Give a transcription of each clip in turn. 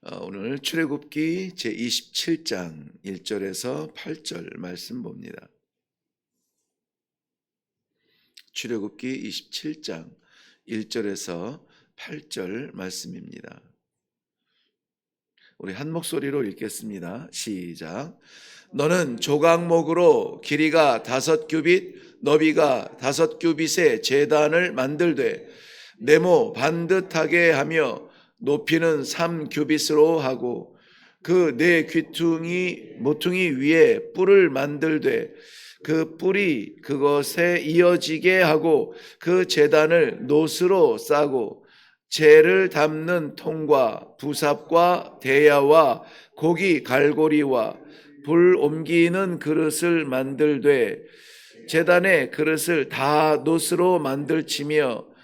오늘 출애굽기 제27장 1절에서 8절 말씀 봅니다. 출애굽기 27장 1절에서 8절 말씀입니다. 우리 한 목소리로 읽겠습니다. 시작. 너는 조각목으로 길이가 5규빗, 너비가 5규빗의 제단을 만들되 네모 반듯하게 하며 높이는 3규빗으로 하고 그 네 모퉁이 위에 뿔을 만들되 그 뿔이 그것에 이어지게 하고 그 제단을 노스로 싸고 재를 담는 통과 부삽과 대야와 고기 갈고리와 불 옮기는 그릇을 만들되 제단의 그릇을 다 노스로 만들치며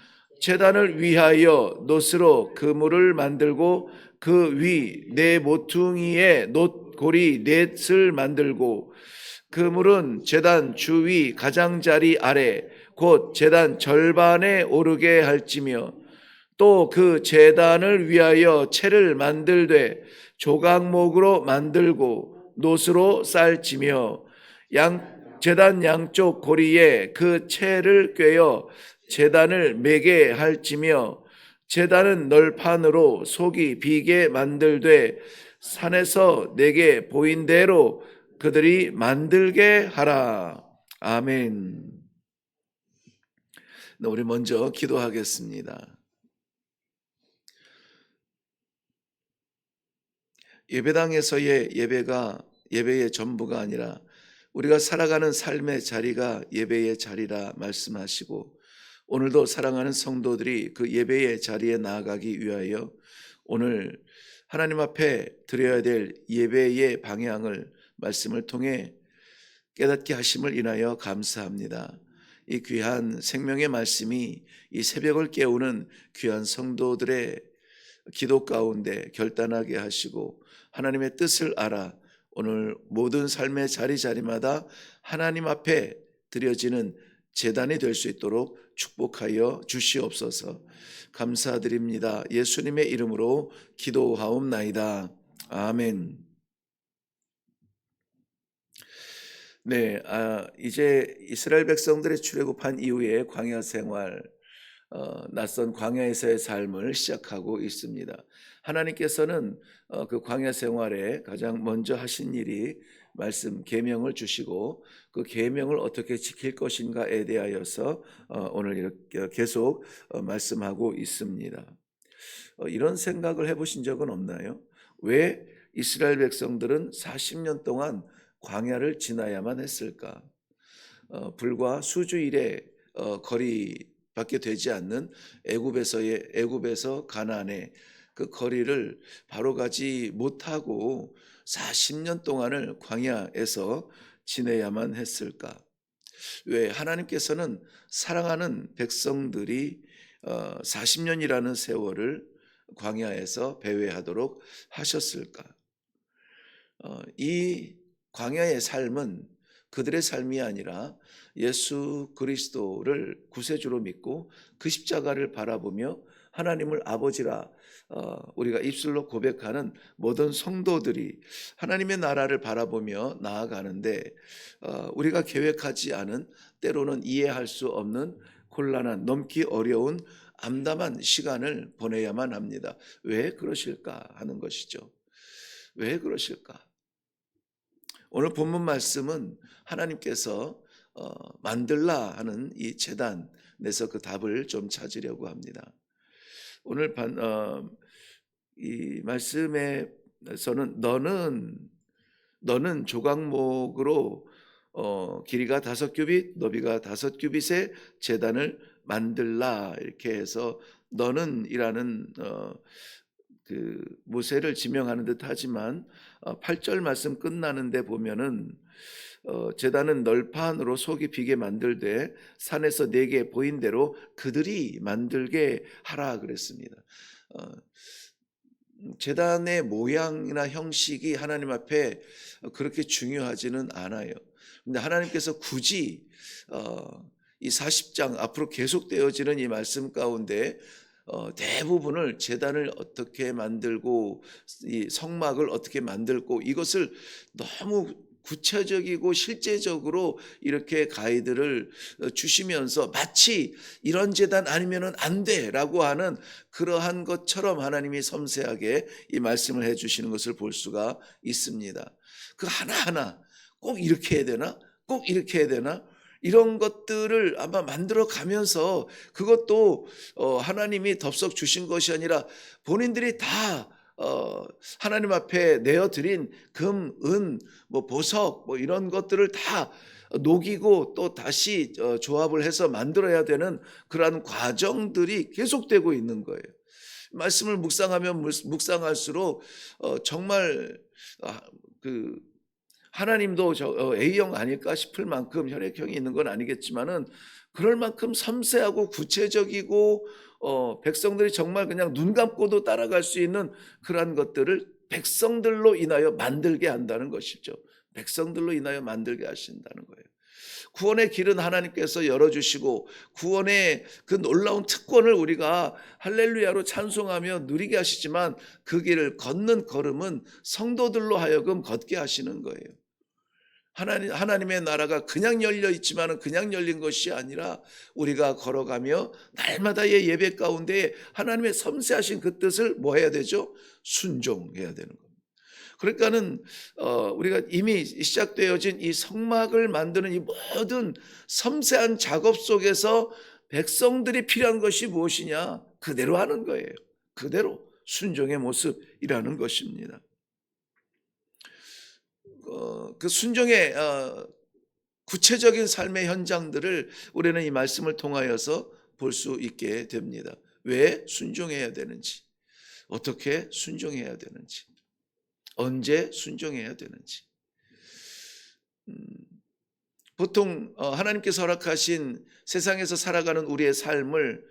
제단을 위하여 노스로 그물을 만들고 그 위 네 모퉁이에 놋고리 넷을 만들고 그물은 제단 주위 가장자리 아래 곧 제단 절반에 오르게 할지며 또 그 제단을 위하여 채를 만들되 조각목으로 만들고 놋으로 쌀지며 제단 양쪽 고리에 그 채를 꿰어 제단을 매게 할지며 제단은 널판으로 속이 비게 만들되 산에서 내게 보인 대로 그들이 만들게 하라. 아멘. 우리 먼저 기도하겠습니다. 예배당에서의 예배가 예배의 전부가 아니라 우리가 살아가는 삶의 자리가 예배의 자리라 말씀하시고 오늘도 사랑하는 성도들이 그 예배의 자리에 나아가기 위하여 오늘 하나님 앞에 드려야 될 예배의 방향을 말씀을 통해 깨닫게 하심을 인하여 감사합니다. 이 귀한 생명의 말씀이 이 새벽을 깨우는 귀한 성도들의 기도 가운데 결단하게 하시고 하나님의 뜻을 알아 오늘 모든 삶의 자리마다 하나님 앞에 드려지는 제단이 될 수 있도록 축복하여 주시옵소서. 감사드립니다. 예수님의 이름으로 기도하옵나이다. 아멘. 네, 이제 이스라엘 백성들의 출애굽한 이후에 광야 생활, 낯선 광야에서의 삶을 시작하고 있습니다. 하나님께서는 그 광야 생활에 가장 먼저 하신 일이 말씀 계명을 주시고 그 계명을 어떻게 지킬 것인가에 대하여서 오늘 이렇게 계속 말씀하고 있습니다. 이런 생각을 해보신 적은 없나요? 왜 이스라엘 백성들은 40년 동안 광야를 지나야만 했을까? 불과 수주일의 거리밖에 되지 않는 애굽에서 가나안의 그 거리를 바로 가지 못하고 40년 동안을 광야에서 지내야만 했을까? 왜 하나님께서는 사랑하는 백성들이 40년이라는 세월을 광야에서 배회하도록 하셨을까? 이 광야의 삶은 그들의 삶이 아니라 예수 그리스도를 구세주로 믿고 그 십자가를 바라보며 하나님을 아버지라 우리가 입술로 고백하는 모든 성도들이 하나님의 나라를 바라보며 나아가는데 우리가 계획하지 않은 때로는 이해할 수 없는 곤란한 넘기 어려운 암담한 시간을 보내야만 합니다. 왜 그러실까 하는 것이죠. 왜 그러실까? 오늘 본문 말씀은 하나님께서 만들라 하는 이 제단에서 그 답을 좀 찾으려고 합니다. 오늘 이 말씀에서는 너는 조각목으로 길이가 5규빗, 너비가 5규빗의 제단을 만들라 이렇게 해서 너는이라는 그 모세를 지명하는 듯 하지만 8절 말씀 끝나는데 보면은 제단은 널판으로 속이 비게 만들되 산에서 내게 보인 대로 그들이 만들게 하라 그랬습니다. 제단의 모양이나 형식이 하나님 앞에 그렇게 중요하지는 않아요. 근데 하나님께서 굳이 이 40장 앞으로 계속되어지는 이 말씀 가운데 대부분을 제단을 어떻게 만들고 이 성막을 어떻게 만들고 이것을 너무 구체적이고 실제적으로 이렇게 가이드를 주시면서 마치 이런 제단 아니면은 안 돼라고 하는 그러한 것처럼 하나님이 섬세하게 이 말씀을 해 주시는 것을 볼 수가 있습니다. 그 하나하나 꼭 이렇게 해야 되나? 꼭 이렇게 해야 되나? 이런 것들을 아마 만들어 가면서 그것도 하나님이 덥석 주신 것이 아니라 본인들이 다 하나님 앞에 내어드린 금, 은, 뭐 보석, 뭐 이런 것들을 다 녹이고 또 다시 조합을 해서 만들어야 되는 그러한 과정들이 계속되고 있는 거예요. 말씀을 묵상하면 묵상할수록 정말 그 하나님도 A형 아닐까 싶을 만큼 혈액형이 있는 건 아니겠지만은 그럴 만큼 섬세하고 구체적이고 백성들이 정말 그냥 눈 감고도 따라갈 수 있는 그러한 것들을 백성들로 인하여 만들게 한다는 것이죠. 백성들로 인하여 만들게 하신다는 거예요. 구원의 길은 하나님께서 열어주시고 구원의 그 놀라운 특권을 우리가 할렐루야로 찬송하며 누리게 하시지만 그 길을 걷는 걸음은 성도들로 하여금 걷게 하시는 거예요. 하나님의 나라가 그냥 열려 있지만은 그냥 열린 것이 아니라 우리가 걸어가며 날마다의 예배 가운데 하나님의 섬세하신 그 뜻을 뭐 해야 되죠? 순종해야 되는 겁니다. 그러니까는 우리가 이미 시작되어진 이 성막을 만드는 이 모든 섬세한 작업 속에서 백성들이 필요한 것이 무엇이냐? 그대로 하는 거예요. 그대로 순종의 모습이라는 것입니다. 그 순종의 구체적인 삶의 현장들을 우리는 이 말씀을 통하여서 볼 수 있게 됩니다. 왜 순종해야 되는지, 어떻게 순종해야 되는지, 언제 순종해야 되는지. 보통 하나님께서 허락하신 세상에서 살아가는 우리의 삶을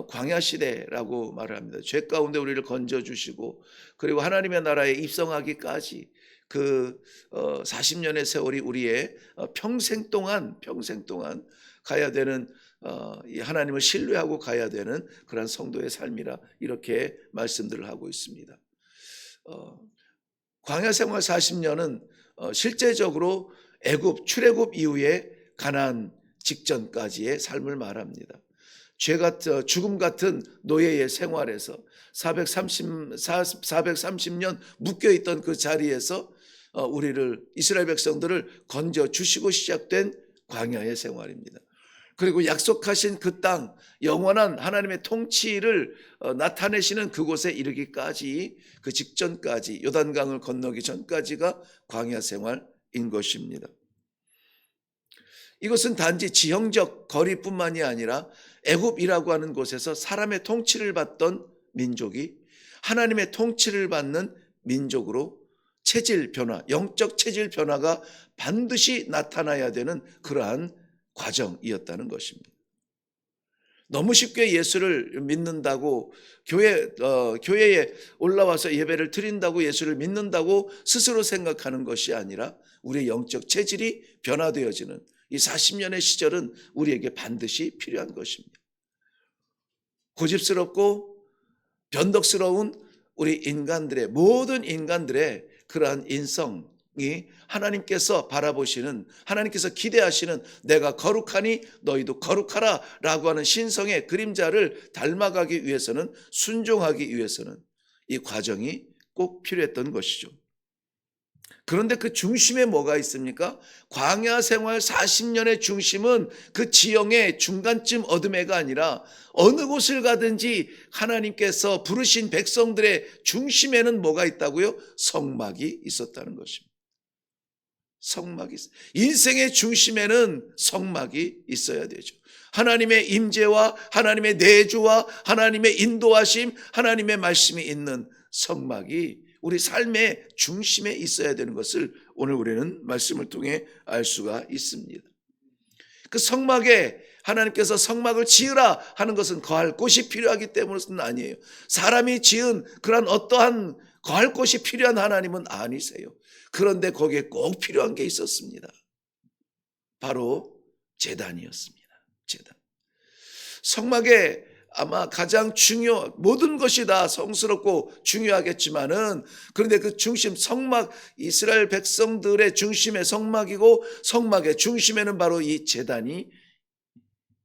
광야 시대라고 말을 합니다. 죄 가운데 우리를 건져 주시고 그리고 하나님의 나라에 입성하기까지 그 40년의 세월이 우리의 평생 동안 가야 되는 이 하나님을 신뢰하고 가야 되는 그러한 성도의 삶이라 이렇게 말씀들을 하고 있습니다. 광야 생활 40년은 실제적으로 애굽 출애굽 이후에 가나안 직전까지의 삶을 말합니다. 죽음 같은 노예의 생활에서 430년 묶여있던 그 자리에서 우리를 이스라엘 백성들을 건져 주시고 시작된 광야의 생활입니다. 그리고 약속하신 그 땅, 영원한 하나님의 통치를 나타내시는 그곳에 이르기까지 그 직전까지 요단강을 건너기 전까지가 광야 생활인 것입니다. 이것은 단지 지형적 거리뿐만이 아니라 애굽이라고 하는 곳에서 사람의 통치를 받던 민족이 하나님의 통치를 받는 민족으로 체질 변화, 영적 체질 변화가 반드시 나타나야 되는 그러한 과정이었다는 것입니다. 너무 쉽게 예수를 믿는다고 교회에 올라와서 예배를 드린다고 예수를 믿는다고 스스로 생각하는 것이 아니라 우리의 영적 체질이 변화되어지는 이 40년의 시절은 우리에게 반드시 필요한 것입니다. 고집스럽고 변덕스러운 우리 모든 인간들의 그러한 인성이 하나님께서 바라보시는, 하나님께서 기대하시는 내가 거룩하니 너희도 거룩하라 라고 하는 신성의 그림자를 닮아가기 위해서는, 순종하기 위해서는 이 과정이 꼭 필요했던 것이죠. 그런데 그 중심에 뭐가 있습니까? 광야 생활 40년의 중심은 그 지형의 중간쯤 어둠에가 아니라 어느 곳을 가든지 하나님께서 부르신 백성들의 중심에는 뭐가 있다고요? 성막이 있었다는 것입니다. 성막이 인생의 중심에는 성막이 있어야 되죠. 하나님의 임재와 하나님의 내주와 하나님의 인도하심, 하나님의 말씀이 있는 성막이 우리 삶의 중심에 있어야 되는 것을 오늘 우리는 말씀을 통해 알 수가 있습니다. 그 성막에 하나님께서 성막을 지으라 하는 것은 거할 곳이 필요하기 때문은 아니에요. 사람이 지은 그런 어떠한 거할 곳이 필요한 하나님은 아니세요. 그런데 거기에 꼭 필요한 게 있었습니다. 바로 제단이었습니다. 제단. 성막에 아마 가장 모든 것이 다 성스럽고 중요하겠지만은, 그런데 그 중심, 성막, 이스라엘 백성들의 중심의 성막이고, 성막의 중심에는 바로 이 제단이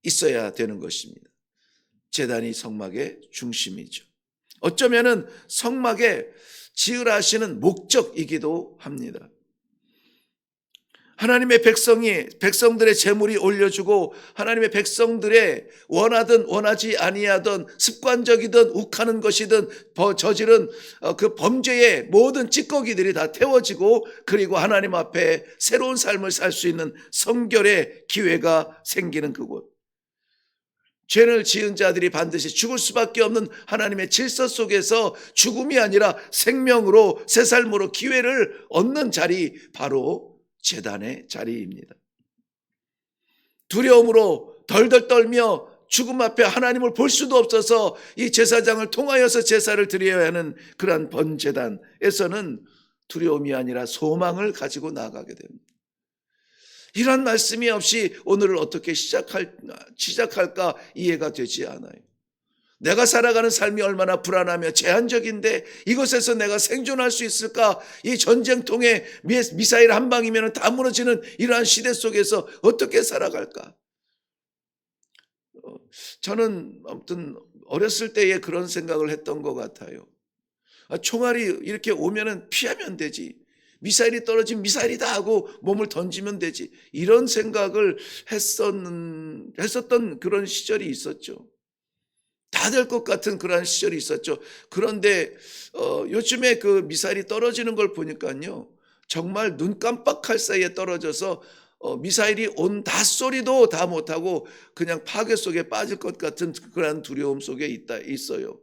있어야 되는 것입니다. 제단이 성막의 중심이죠. 어쩌면은 성막에 지으라 하시는 목적이기도 합니다. 하나님의 백성들의 재물이 올려주고, 하나님의 백성들의 원하든 원하지 아니하든 습관적이든 욱하는 것이든 저지른 그 범죄의 모든 찌꺼기들이 다 태워지고, 그리고 하나님 앞에 새로운 삶을 살 수 있는 성결의 기회가 생기는 그곳. 죄를 지은 자들이 반드시 죽을 수밖에 없는 하나님의 질서 속에서 죽음이 아니라 생명으로, 새 삶으로 기회를 얻는 자리, 바로 제단의 자리입니다. 두려움으로 덜덜 떨며 죽음 앞에 하나님을 볼 수도 없어서 이 제사장을 통하여서 제사를 드려야 하는 그러한 번제단에서는 두려움이 아니라 소망을 가지고 나아가게 됩니다. 이런 말씀이 없이 오늘을 어떻게 시작할까 이해가 되지 않아요. 내가 살아가는 삶이 얼마나 불안하며 제한적인데 이것에서 내가 생존할 수 있을까? 이 전쟁통에 미사일 한 방이면 다 무너지는 이러한 시대 속에서 어떻게 살아갈까? 저는 아무튼 어렸을 때에 그런 생각을 했던 것 같아요. 총알이 이렇게 오면은 피하면 되지. 미사일이 떨어지면 미사일이다 하고 몸을 던지면 되지. 이런 생각을 했었던 그런 시절이 있었죠. 다 될 것 같은 그런 시절이 있었죠. 그런데 요즘에 그 미사일이 떨어지는 걸 보니까요, 정말 눈 깜빡할 사이에 떨어져서 미사일이 온다 소리도 다 못하고 그냥 파괴 속에 빠질 것 같은 그런 두려움 속에 있어요.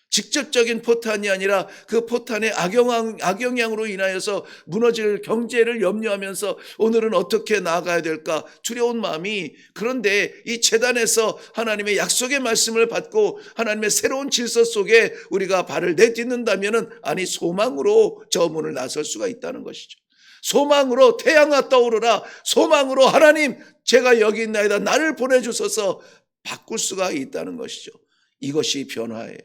직접적인 포탄이 아니라 그 포탄의 악영향으로 인하여서 무너질 경제를 염려하면서 오늘은 어떻게 나아가야 될까 두려운 마음이, 그런데 이 제단에서 하나님의 약속의 말씀을 받고 하나님의 새로운 질서 속에 우리가 발을 내딛는다면은, 아니 소망으로 저 문을 나설 수가 있다는 것이죠. 소망으로 태양아 떠오르라, 소망으로 하나님 제가 여기 있나이다, 나를 보내주소서, 바꿀 수가 있다는 것이죠. 이것이 변화예요.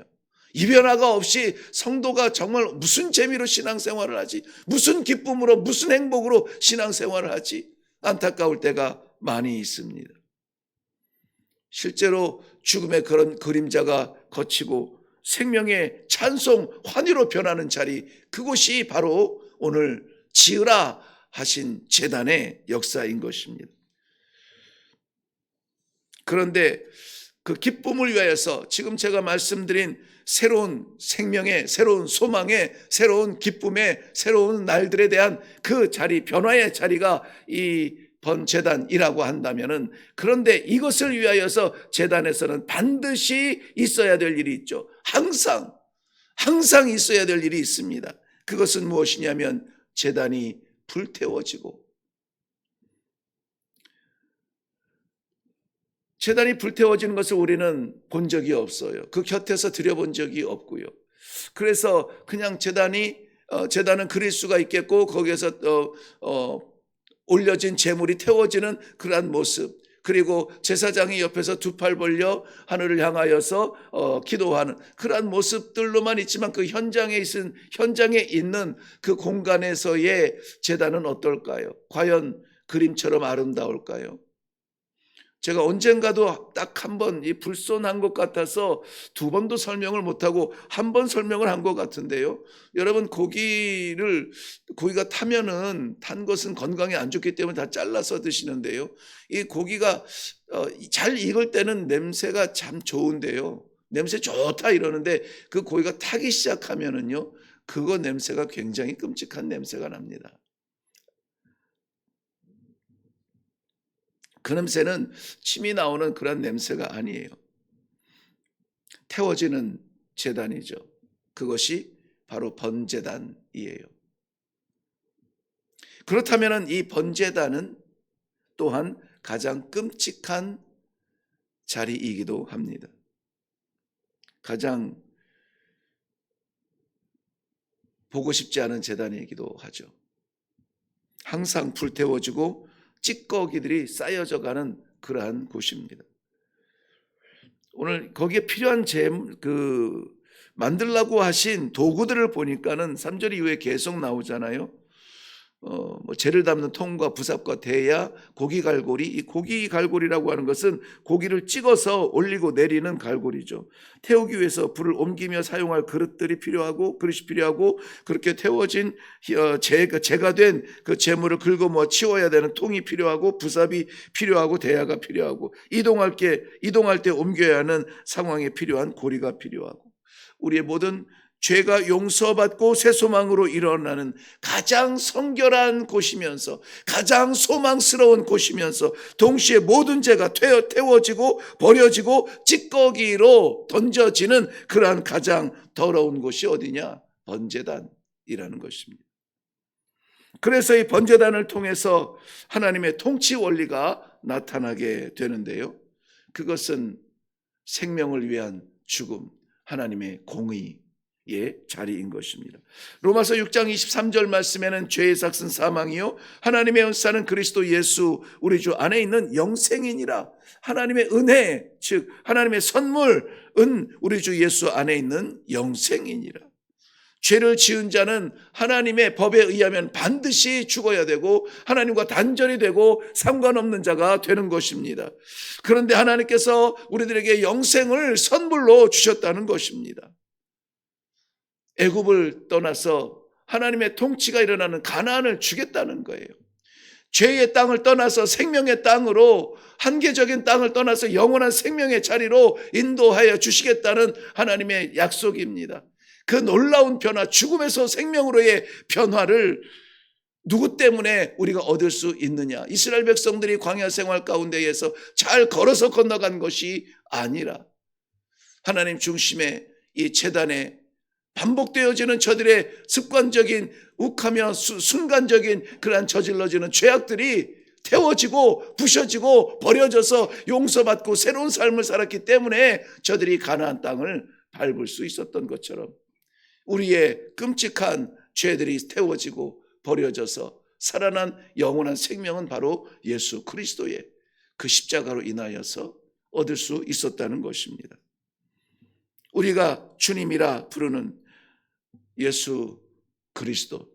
이 변화가 없이 성도가 정말 무슨 재미로 신앙생활을 하지, 무슨 기쁨으로, 무슨 행복으로 신앙생활을 하지, 안타까울 때가 많이 있습니다. 실제로 죽음의 그런 그림자가 거치고 생명의 찬송, 환희로 변하는 자리, 그곳이 바로 오늘 지으라 하신 제단의 역사인 것입니다. 그런데 그 기쁨을 위하여서 지금 제가 말씀드린 새로운 생명의, 새로운 소망의, 새로운 기쁨의, 새로운 날들에 대한 그 자리, 변화의 자리가 이 번제단이라고 한다면은, 그런데 이것을 위하여서 제단에서는 반드시 있어야 될 일이 있죠. 항상 있어야 될 일이 있습니다. 그것은 무엇이냐면 제단이 불태워지고, 제단이 불태워지는 것을 우리는 본 적이 없어요. 그 곁에서 드려본 적이 없고요. 그래서 그냥 제단은 그릴 수가 있겠고, 거기에서 올려진 제물이 태워지는 그러한 모습, 그리고 제사장이 옆에서 두 팔 벌려 하늘을 향하여서 기도하는 그러한 모습들로만 있지만, 그 현장에 있는 그 공간에서의 제단은 어떨까요? 과연 그림처럼 아름다울까요? 제가 언젠가도 딱 한 번 이 불손한 것 같아서 두 번도 설명을 못하고 한 번 설명을 한 것 같은데요. 여러분, 고기가 탄 것은 건강에 안 좋기 때문에 다 잘라서 드시는데요. 이 고기가 잘 익을 때는 냄새가 참 좋은데요. 냄새 좋다 이러는데 그 고기가 타기 시작하면은요, 그거 냄새가 굉장히 끔찍한 냄새가 납니다. 그 냄새는 침이 나오는 그런 냄새가 아니에요. 태워지는 제단이죠. 그것이 바로 번제단이에요. 그렇다면 이 번제단은 또한 가장 끔찍한 자리이기도 합니다. 가장 보고 싶지 않은 제단이기도 하죠. 항상 불태워지고 찌꺼기들이 쌓여져 가는 그러한 곳입니다. 오늘 거기에 필요한 만들라고 하신 도구들을 보니까는 3절 이후에 계속 나오잖아요. 뭐 재를 담는 통과 부삽과 대야, 고기 갈고리. 이 고기 갈고리라고 하는 것은 고기를 찍어서 올리고 내리는 갈고리죠. 태우기 위해서 불을 옮기며 사용할 그릇이 필요하고 그렇게 태워진 재가 된 그 재물을 긁어 모아 치워야 되는 통이 필요하고 부삽이 필요하고 대야가 필요하고 이동할 때 옮겨야 하는 상황에 필요한 고리가 필요하고 우리의 모든 죄가 용서받고 새 소망으로 일어나는 가장 성결한 곳이면서 가장 소망스러운 곳이면서 동시에 모든 죄가 태워지고 버려지고 찌꺼기로 던져지는 그러한 가장 더러운 곳이 어디냐? 번제단이라는 것입니다. 그래서 이 번제단을 통해서 하나님의 통치 원리가 나타나게 되는데요. 그것은 생명을 위한 죽음, 하나님의 공의 의 자리인 것입니다. 로마서 6장 23절 말씀에는 죄의 삭은 사망이요 하나님의 은사는 그리스도 예수 우리 주 안에 있는 영생이니라. 하나님의 은혜 즉 하나님의 선물은 우리 주 예수 안에 있는 영생이니라. 죄를 지은 자는 하나님의 법에 의하면 반드시 죽어야 되고 하나님과 단절이 되고 상관없는 자가 되는 것입니다. 그런데 하나님께서 우리들에게 영생을 선물로 주셨다는 것입니다. 애굽을 떠나서 하나님의 통치가 일어나는 가나안을 주겠다는 거예요. 죄의 땅을 떠나서 생명의 땅으로 한계적인 땅을 떠나서 영원한 생명의 자리로 인도하여 주시겠다는 하나님의 약속입니다. 그 놀라운 변화, 죽음에서 생명으로의 변화를 누구 때문에 우리가 얻을 수 있느냐? 이스라엘 백성들이 광야 생활 가운데에서 잘 걸어서 건너간 것이 아니라 하나님 중심의 이 제단에 반복되어지는 저들의 습관적인 욱하며 순간적인 그러한 저질러지는 죄악들이 태워지고 부셔지고 버려져서 용서받고 새로운 삶을 살았기 때문에 저들이 가나안 땅을 밟을 수 있었던 것처럼 우리의 끔찍한 죄들이 태워지고 버려져서 살아난 영원한 생명은 바로 예수 그리스도의 그 십자가로 인하여서 얻을 수 있었다는 것입니다. 우리가 주님이라 부르는 예수 그리스도,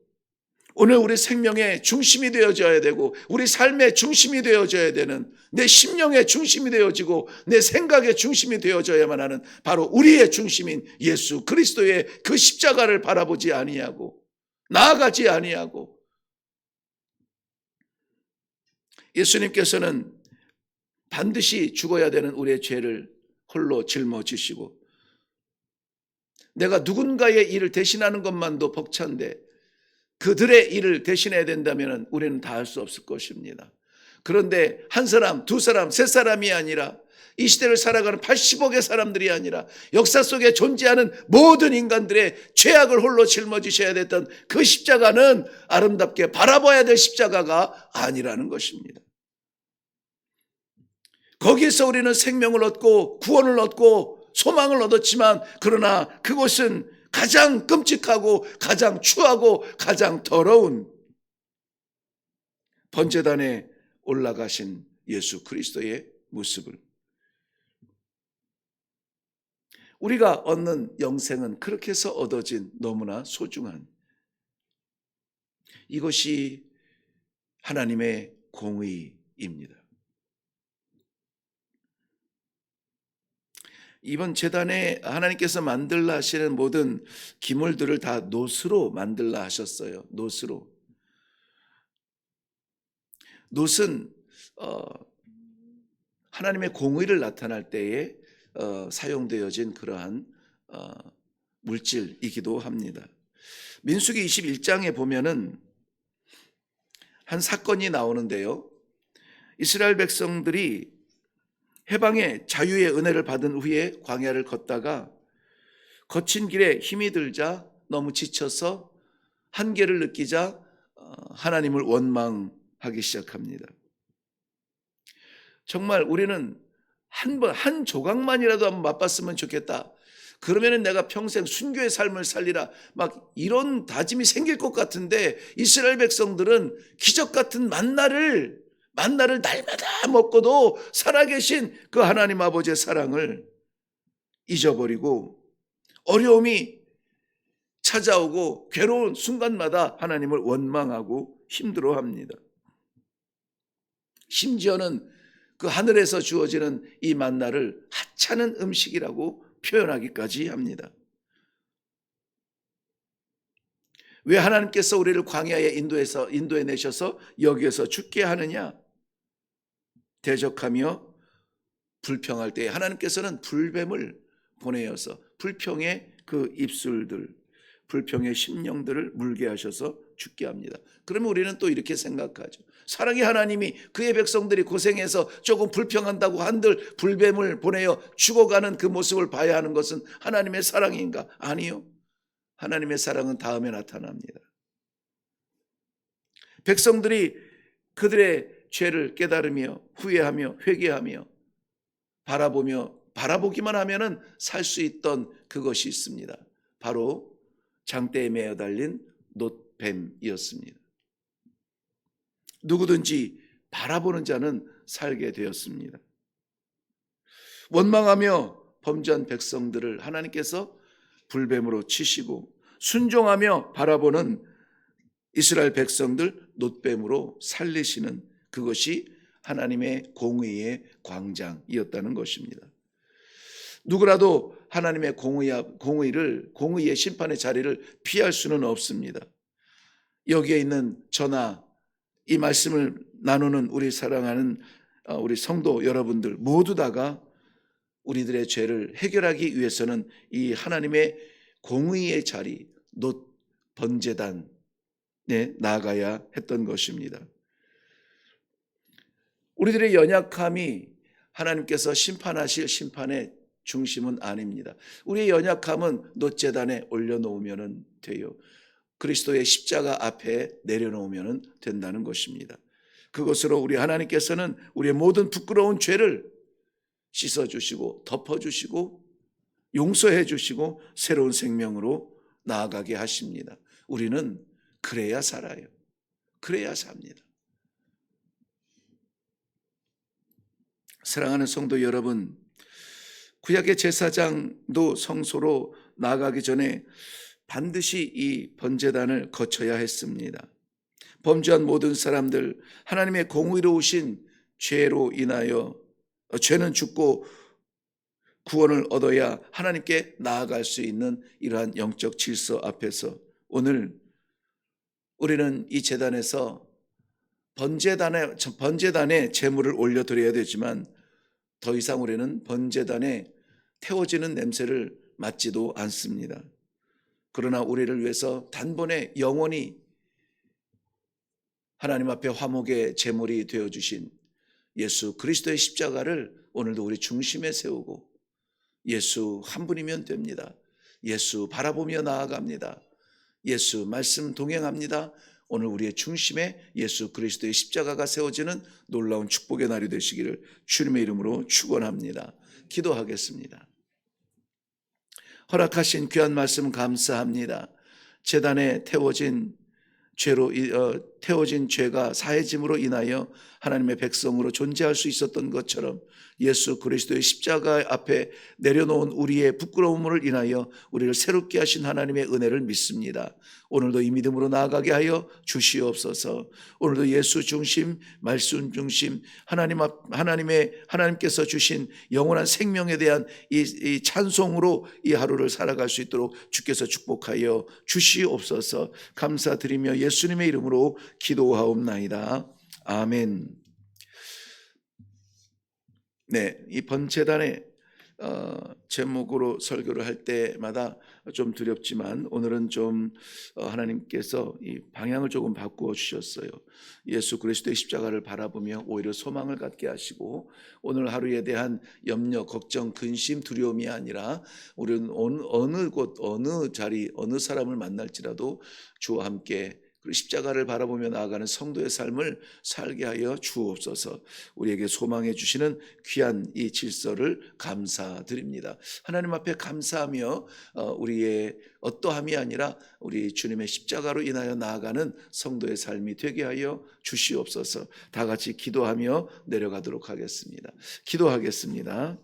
오늘 우리 생명의 중심이 되어져야 되고 우리 삶의 중심이 되어져야 되는, 내 심령의 중심이 되어지고 내 생각의 중심이 되어져야만 하는 바로 우리의 중심인 예수 그리스도의 그 십자가를 바라보지 아니하고 나아가지 아니하고, 예수님께서는 반드시 죽어야 되는 우리의 죄를 홀로 짊어지시고 내가 누군가의 일을 대신하는 것만도 벅찬데 그들의 일을 대신해야 된다면 우리는 다 할 수 없을 것입니다. 그런데 한 사람, 두 사람, 세 사람이 아니라 이 시대를 살아가는 80억의 사람들이 아니라 역사 속에 존재하는 모든 인간들의 죄악을 홀로 짊어지셔야 됐던 그 십자가는 아름답게 바라봐야 될 십자가가 아니라는 것입니다. 거기에서 우리는 생명을 얻고 구원을 얻고 소망을 얻었지만 그러나 그곳은 가장 끔찍하고 가장 추하고 가장 더러운 번제단에 올라가신 예수 그리스도의 모습을, 우리가 얻는 영생은 그렇게 해서 얻어진 너무나 소중한, 이것이 하나님의 공의입니다. 이번 제단에 하나님께서 만들라 하시는 모든 기물들을 다 놋으로 만들라 하셨어요. 놋은 하나님의 공의를 나타날 때에 사용되어진 그러한 물질이기도 합니다. 민수기 21장에 보면은 한 사건이 나오는데요. 이스라엘 백성들이 해방의 자유의 은혜를 받은 후에 광야를 걷다가 거친 길에 힘이 들자 너무 지쳐서 한계를 느끼자 하나님을 원망하기 시작합니다. 정말 우리는 한 조각만이라도 한번 맛봤으면 좋겠다. 그러면은 내가 평생 순교의 삶을 살리라. 막 이런 다짐이 생길 것 같은데 이스라엘 백성들은 기적 같은 만나를 날마다 먹고도 살아계신 그 하나님 아버지의 사랑을 잊어버리고 어려움이 찾아오고 괴로운 순간마다 하나님을 원망하고 힘들어합니다. 심지어는 그 하늘에서 주어지는 이 만나를 하찮은 음식이라고 표현하기까지 합니다. 왜 하나님께서 우리를 광야에 인도해 내셔서 여기에서 죽게 하느냐? 대적하며 불평할 때 하나님께서는 불뱀을 보내어서 불평의 그 입술들, 불평의 심령들을 물게 하셔서 죽게 합니다. 그러면 우리는 또 이렇게 생각하죠. 사랑의 하나님이 그의 백성들이 고생해서 조금 불평한다고 한들 불뱀을 보내어 죽어가는 그 모습을 봐야 하는 것은 하나님의 사랑인가? 아니요. 하나님의 사랑은 다음에 나타납니다. 백성들이 그들의 죄를 깨달으며 후회하며 회개하며 바라보기만 하면은 살 수 있던 그것이 있습니다. 바로 장대에 매어 달린 놋뱀이었습니다. 누구든지 바라보는 자는 살게 되었습니다. 원망하며 범죄한 백성들을 하나님께서 불뱀으로 치시고 순종하며 바라보는 이스라엘 백성들 놋뱀으로 살리시는 그것이 하나님의 공의의 광장이었다는 것입니다. 누구라도 하나님의 공의의 심판의 자리를 피할 수는 없습니다. 여기에 있는 저나 이 말씀을 나누는 우리 사랑하는 우리 성도 여러분들 모두 다가 우리들의 죄를 해결하기 위해서는 이 하나님의 공의의 자리, 번제단에 나아가야 했던 것입니다. 우리들의 연약함이 하나님께서 심판하실 심판의 중심은 아닙니다. 우리의 연약함은 놋제단에 올려놓으면 돼요. 그리스도의 십자가 앞에 내려놓으면 된다는 것입니다. 그것으로 우리 하나님께서는 우리의 모든 부끄러운 죄를 씻어주시고 덮어주시고 용서해 주시고 새로운 생명으로 나아가게 하십니다. 우리는 그래야 살아요. 그래야 삽니다. 사랑하는 성도 여러분, 구약의 제사장도 성소로 나아가기 전에 반드시 이 번제단을 거쳐야 했습니다. 범죄한 모든 사람들, 하나님의 공의로우신 죄로 인하여 죄는 죽고 구원을 얻어야 하나님께 나아갈 수 있는 이러한 영적 질서 앞에서 오늘 우리는 이 제단에서 번제단에 제물을 올려드려야 되지만 더 이상 우리는 번제단에 태워지는 냄새를 맡지도 않습니다. 그러나 우리를 위해서 단번에 영원히 하나님 앞에 화목의 제물이 되어주신 예수 그리스도의 십자가를 오늘도 우리 중심에 세우고 예수 한 분이면 됩니다. 예수 바라보며 나아갑니다. 예수 말씀 동행합니다. 오늘 우리의 중심에 예수 그리스도의 십자가가 세워지는 놀라운 축복의 날이 되시기를 주님의 이름으로 축원합니다. 기도하겠습니다. 허락하신 귀한 말씀 감사합니다. 제단에 태워진 죄가 사해짐으로 인하여 하나님의 백성으로 존재할 수 있었던 것처럼 예수 그리스도의 십자가 앞에 내려놓은 우리의 부끄러움을 인하여 우리를 새롭게 하신 하나님의 은혜를 믿습니다. 오늘도 이 믿음으로 나아가게 하여 주시옵소서. 오늘도 예수 중심, 말씀 중심, 하나님께서 주신 영원한 생명에 대한 이 찬송으로 이 하루를 살아갈 수 있도록 주께서 축복하여 주시옵소서. 감사드리며 예수님의 이름으로 기도하옵나이다. 아멘. 네, 이 번제단의 제목으로 설교를 할 때마다 좀 두렵지만 오늘은 좀 하나님께서 이 방향을 조금 바꾸어 주셨어요. 예수 그리스도의 십자가를 바라보며 오히려 소망을 갖게 하시고 오늘 하루에 대한 염려, 걱정, 근심, 두려움이 아니라 우리는 어느 곳, 어느 자리, 어느 사람을 만날지라도 주와 함께 그리고 십자가를 바라보며 나아가는 성도의 삶을 살게 하여 주옵소서. 우리에게 소망해 주시는 귀한 이 질서를 감사드립니다. 하나님 앞에 감사하며 우리의 어떠함이 아니라 우리 주님의 십자가로 인하여 나아가는 성도의 삶이 되게 하여 주시옵소서. 다 같이 기도하며 내려가도록 하겠습니다. 기도하겠습니다.